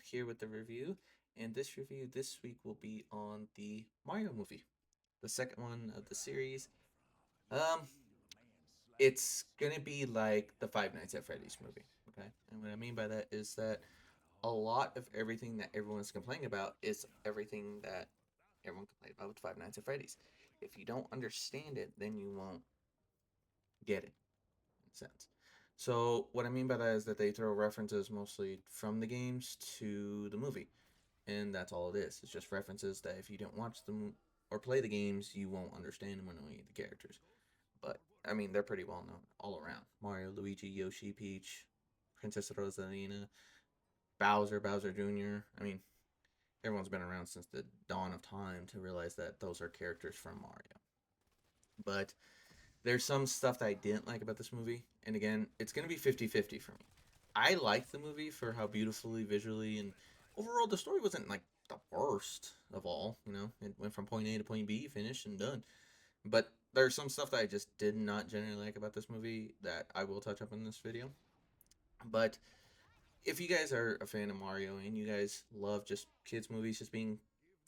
here with the review, and this review this week will be on the Mario movie, the second one of the series. Um, it's gonna be like the Five Nights at Freddy's movie, okay? And what I mean by that is that a lot of everything that everyone's complaining about is everything that everyone complained about with Five Nights at Freddy's. If you don't understand it, then you won't get it, in a sense. So what I mean by that is that they throw references mostly from the games to the movie, and that's all it is. It's just references that if you don't watch them or play the games, you won't understand them or know any of the characters. But I mean, they're pretty well known all around. Mario, Luigi, Yoshi, Peach, Princess Rosalina, Bowser Jr. I mean, everyone's been around since the dawn of time to realize that those are characters from Mario. But there's some stuff that I didn't like about this movie, and again, it's going to be 50-50 for me. I liked the movie for how beautifully, visually, and overall the story wasn't like the worst of all. It went from point A to point B, finished and done. But there's some stuff that I just did not generally like about this movie that I will touch up in this video. But if you guys are a fan of Mario and you guys love just kids movies just being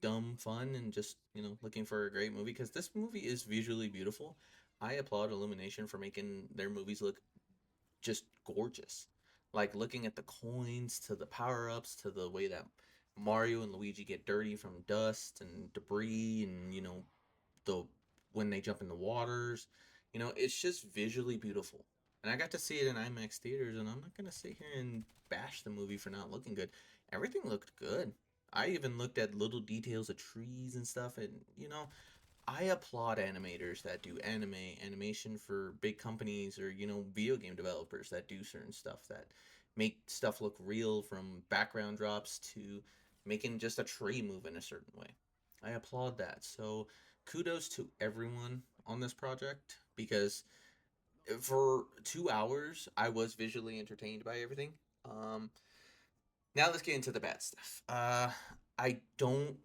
dumb fun and just looking for a great movie, because this movie is visually beautiful, I applaud Illumination for making their movies look just gorgeous. Like looking at the coins to the power-ups to the way that Mario and Luigi get dirty from dust and debris, and the when they jump in the waters. It's just visually beautiful. And I got to see it in IMAX theaters, and I'm not gonna sit here and bash the movie for not looking good. Everything looked good. I even looked at little details of trees and stuff, and I applaud animators that do animation for big companies, or video game developers that do certain stuff that make stuff look real, from background drops to making just a tree move in a certain way. I applaud that. So kudos to everyone on this project, because for 2 hours I was visually entertained by everything. Um, Now let's get into the bad stuff. I don't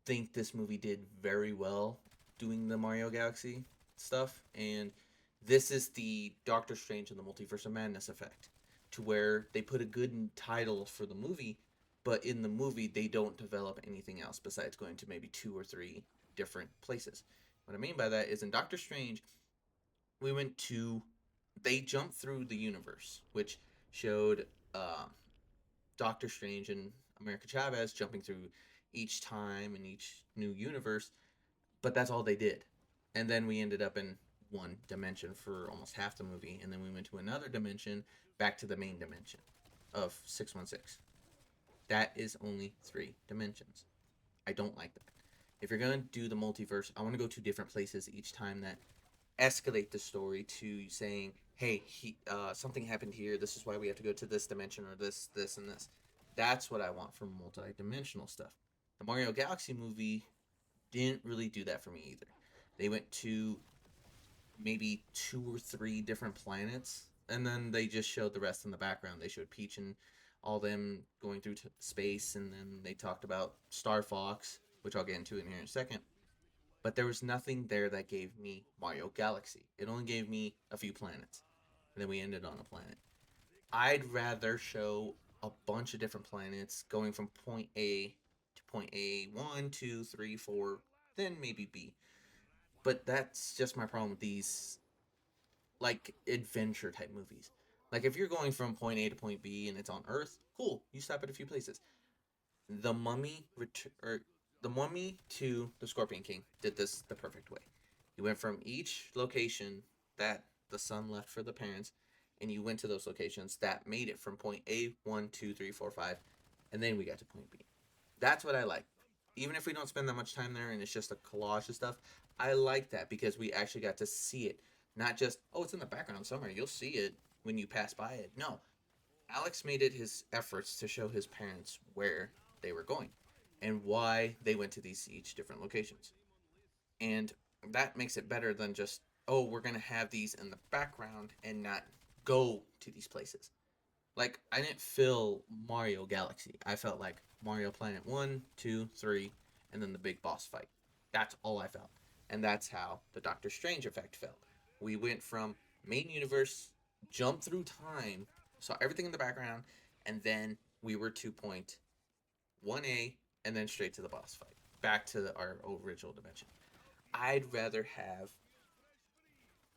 think this movie did very well doing the Mario Galaxy stuff, and this is the Doctor Strange and the Multiverse of Madness effect, to where they put a good title for the movie, but in the movie they don't develop anything else besides going to maybe two or three different places. What I mean by that is in Doctor Strange, we went to they jumped through the universe, which showed uh, Doctor Strange and America Chavez jumping through each time in each new universe, but that's all they did. And then we ended up in one dimension for almost half the movie, and then we went to another dimension, back to the main dimension of 616. That is only three dimensions. I don't like that. If you're going to do the multiverse, I want to go to different places each time that escalate the story to saying, "Hey, something happened here. This is why we have to go to this dimension, or this, and this." That's what I want from multi-dimensional stuff. The Mario Galaxy movie didn't really do that for me either. They went to maybe two or three different planets, and then they just showed the rest in the background. They showed Peach and all them going through space, and then they talked about Star Fox, which I'll get into in here in a second. But there was nothing there that gave me Mario Galaxy. It only gave me a few planets, and then we ended on a planet. I'd rather show a bunch of different planets going from point A to point A, one, two, three, four, then maybe B. But that's just my problem with these like adventure type movies. Like if you're going from point A to point B and it's on Earth, cool. You stop at a few places. The Mummy or the Mummy to the Scorpion King did this the perfect way. You went from each location that the son left for the parents, and you went to those locations that made it from point A, one, two, three, four, five, and then we got to point B. That's what I like. Even if we don't spend that much time there and it's just a collage of stuff, I like that because we actually got to see it. Not just, oh, it's in the background somewhere. You'll see it when you pass by it. No, Alex made it his efforts to show his parents where they were going and why they went to these each different locations. And that makes it better than just, oh, we're going to have these in the background and not go to these places. Like, I didn't feel Mario Galaxy. I felt like Mario Planet 1, 2, 3, and then the big boss fight. That's all I felt. And that's how the Doctor Strange effect felt. We went from main universe, jumped through time, saw everything in the background, and then we were to point 1A, and then straight to the boss fight. Back to our original dimension. I'd rather have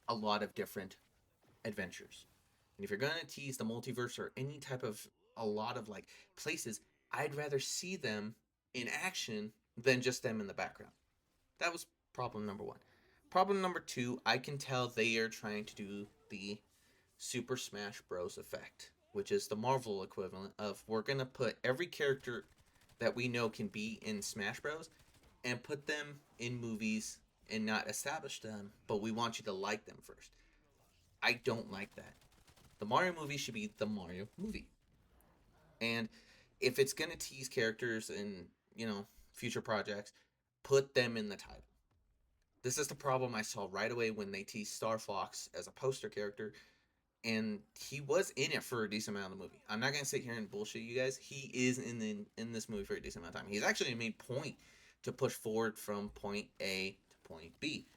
a lot of different adventures. And if you're gonna tease the multiverse or any type of a lot of like places, I'd rather see them in action than just them in the background. That was problem number one. Problem number two, I can tell they are trying to do the Super Smash Bros. Effect, which is the Marvel equivalent of we're gonna put every character that we know can be in Smash Bros. And put them in movies and not establish them, but we want you to like them first. I don't like that. The Mario movie should be the Mario movie. And if it's gonna tease characters in, future projects, put them in the title. This is the problem I saw right away when they teased Star Fox as a poster character, and he was in it for a decent amount of the movie. I'm not gonna sit here and bullshit you guys. He is in this movie for a decent amount of time. He's actually made point to push forward from point A to point B.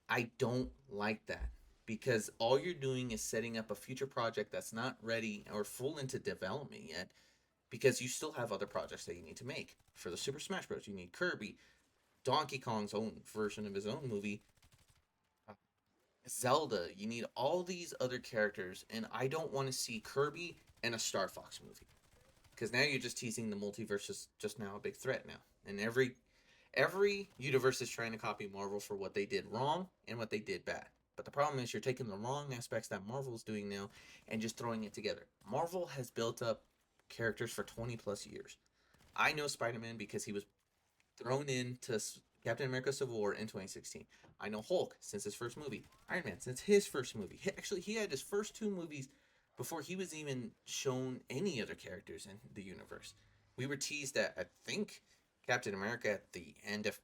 I don't like that because all you're doing is setting up a future project that's not ready or full into development yet because you still have other projects that you need to make. For the Super Smash Bros., you need Kirby, Donkey Kong's own version of his own movie, Zelda, you need all these other characters, and I don't want to see Kirby in a Star Fox movie. Because now you're just teasing the multiverse is just now a big threat now. And every universe is trying to copy Marvel for what they did wrong and what they did bad. But the problem is you're taking the wrong aspects that Marvel's doing now and just throwing it together. Marvel has built up characters for 20 plus years. I know Spider-Man because he was thrown into Captain America Civil War in 2016. I know Hulk since his first movie. Iron Man since his first movie. Actually, he had his first two movies before he was even shown any other characters in the universe. We were teased at, I think, Captain America at the end of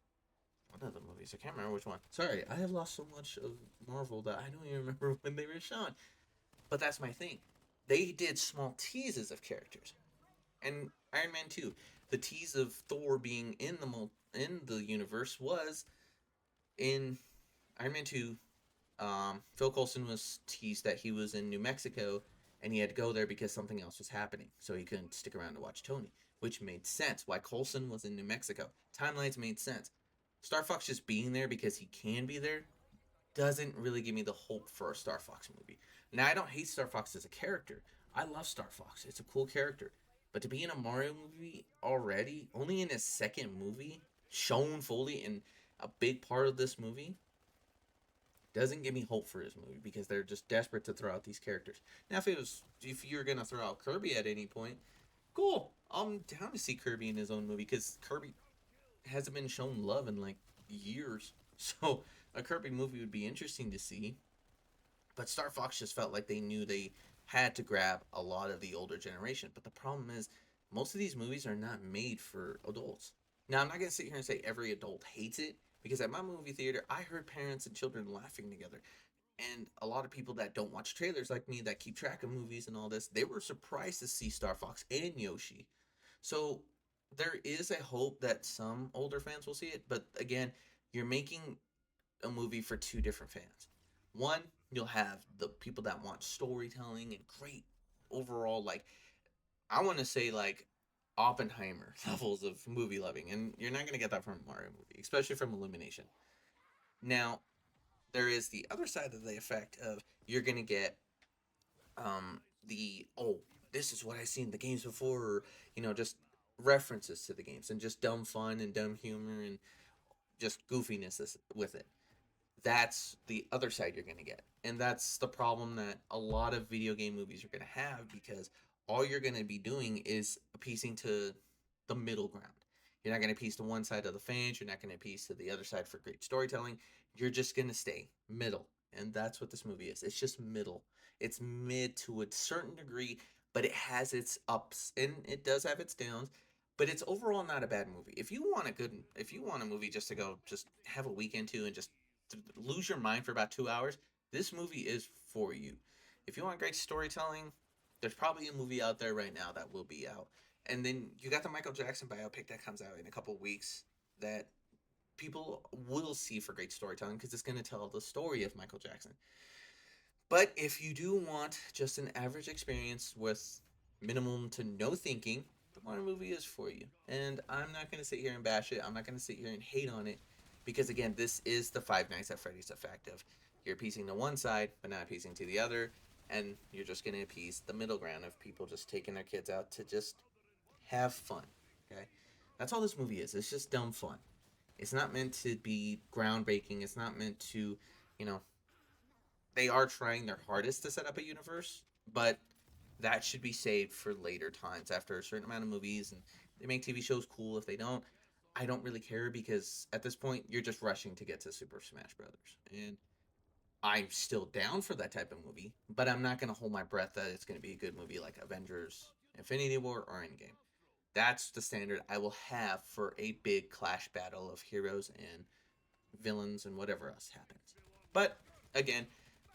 one of the movies. I can't remember which one. Sorry, I have lost so much of Marvel that I don't even remember when they were shown. But that's my thing. They did small teases of characters. And Iron Man 2, the tease of Thor being in the universe was in Iron Man 2. Phil Coulson was teased that he was in New Mexico and he had to go there because something else was happening, so he couldn't stick around to watch Tony, which made sense. Why Coulson was in New Mexico, timelines made sense. Star Fox just being there because he can be there doesn't really give me the hope for a Star Fox movie. Now, I don't hate Star Fox as a character. I love Star Fox. It's a cool character. But to be in a Mario movie already, only in his second movie, shown fully in a big part of this movie, doesn't give me hope for his movie because they're just desperate to throw out these characters. Now, if you're gonna throw out Kirby at any point, cool. I'm down to see Kirby in his own movie because Kirby hasn't been shown love in like years. So a Kirby movie would be interesting to see. But Star Fox just felt like they knew they had to grab a lot of the older generation. But the problem is, most of these movies are not made for adults. Now, I'm not going to sit here and say every adult hates it, because at my movie theater, I heard parents and children laughing together. And a lot of people that don't watch trailers like me, that keep track of movies and all this, they were surprised to see Star Fox and Yoshi. So there is a hope that some older fans will see it. But again, you're making a movie for two different fans. One, you'll have the people that want storytelling and great overall, like, I want to say, like, Oppenheimer levels of movie loving, and you're not going to get that from a Mario movie, especially from Illumination. Now, there is the other side of the effect of you're going to get the, oh, this is what I've seen in the games before, or, just references to the games and just dumb fun and dumb humor and just goofiness with it. That's the other side you're going to get. And that's the problem that a lot of video game movies are going to have, because all you're going to be doing is piecing to the middle ground. You're not going to piece to one side of the fans. You're not going to piece to the other side for great storytelling. You're just going to stay middle. And that's what this movie is. It's just middle. It's mid to a certain degree, but it has its ups and it does have its downs. But it's overall not a bad movie. If you want a movie just to go, just have a weekend to and just to lose your mind for about 2 hours, this movie is for you. If you want great storytelling, there's probably a movie out there right now that will be out. And then you got the Michael Jackson biopic that comes out in a couple weeks that people will see for great storytelling because it's going to tell the story of Michael Jackson. But if you do want just an average experience with minimum to no thinking, the what Mario movie is for you. And I'm not going to sit here and bash it. I'm not going to sit here and hate on it because, again, this is the Five Nights at Freddy's effect of you're appeasing to one side, but not appeasing to the other. And you're just going to appease the middle ground of people just taking their kids out to just have fun. Okay? That's all this movie is. It's just dumb fun. It's not meant to be groundbreaking. It's not meant to, you know, they are trying their hardest to set up a universe, but that should be saved for later times after a certain amount of movies. And they make TV shows cool. If they don't, I don't really care because at this point you're just rushing to get to Super Smash Brothers. And I'm still down for that type of movie, but I'm not going to hold my breath that it's going to be a good movie like Avengers, Infinity War, or Endgame. That's the standard I will have for a big clash battle of heroes and villains and whatever else happens. But again,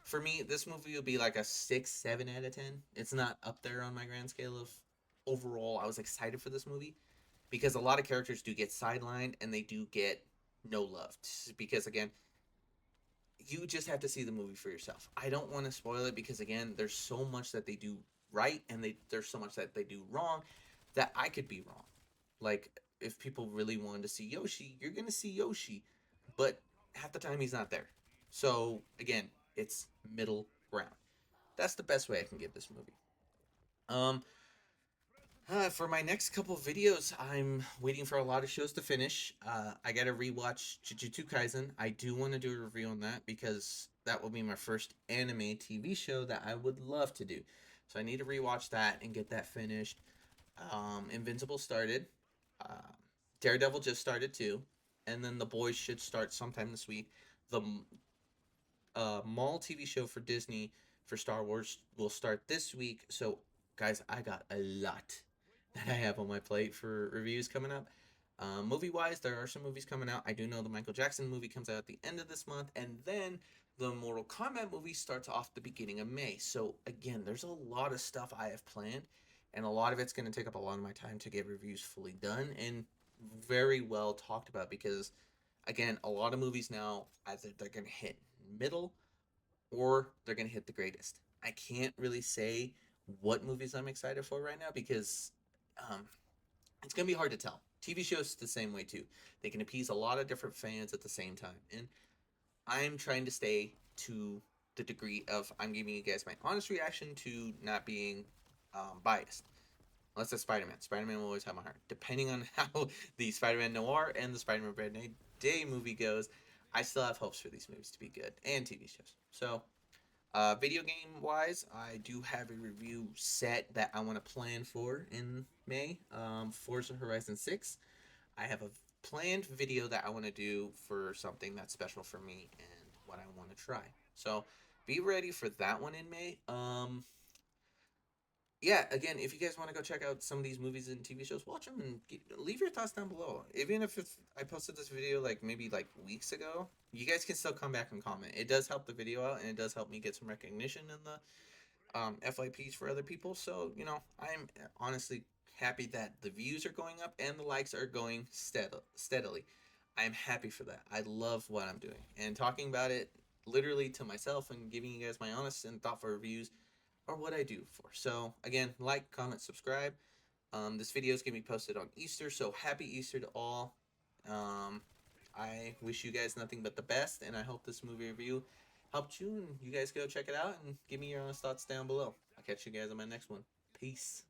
for me, this movie will be like a 6, 7 out of 10. It's not up there on my grand scale of overall. I was excited for this movie because a lot of characters do get sidelined and they do get no love. Because again, you just have to see the movie for yourself. I don't want to spoil it because again, there's so much that they do right and there's so much that they do wrong that I could be wrong. Like if people really wanted to see Yoshi, you're gonna see Yoshi, but half the time he's not there. So again, it's middle ground. That's the best way I can give this movie. Um, for my next couple of videos, I'm waiting for a lot of shows to finish. I gotta rewatch Jujutsu Kaisen. I do want to do a review on that because that will be my first anime TV show that I would love to do. So I need to rewatch that and get that finished. Invincible started. Uh, Daredevil just started too, and then The Boys should start sometime this week. The Mall TV show for Disney for Star Wars will start this week. So, guys, I got a lot that I have on my plate for reviews coming up. Movie wise, there are some movies coming out. I do know the Michael Jackson movie comes out at the end of this month, and then the Mortal Kombat movie starts off the beginning of May. So, again, there's a lot of stuff I have planned, and a lot of it's going to take up a lot of my time to get reviews fully done and very well talked about because again, a lot of movies now either they're gonna hit middle or they're gonna hit the greatest. I can't really say what movies I'm excited for right now because um, it's gonna be hard to tell. TV shows the same way too. They can appease a lot of different fans at the same time, and I'm trying to stay to the degree of I'm giving you guys my honest reaction to not being biased. Unless it's Spider Man. Spider Man will always have my heart. Depending on how the Spider Man Noir and the Spider Man Brand New Day movie goes, I still have hopes for these movies to be good and TV shows. So, video game wise, I do have a review set that I want to plan for in May. Forza Horizon 6. I have a planned video that I want to do for something that's special for me and what I want to try. So, be ready for that one in May. Yeah, again, if you guys want to go check out some of these movies and TV shows, watch them and leave your thoughts down below. Even if I posted this video like maybe like weeks ago, you guys can still come back and comment. It does help the video out and it does help me get some recognition in the FYPs for other people. So, I'm honestly happy that the views are going up and the likes are going steadily. I'm happy for that. I love what I'm doing. And talking about it literally to myself and giving you guys my honest and thoughtful reviews or what I do for. So again, like, comment, subscribe. This video is gonna be posted on Easter, so happy Easter to all. Um, I wish you guys nothing but the best, and I hope this movie review helped you. And you guys go check it out and give me your honest thoughts down below. I'll catch you guys on my next one. Peace.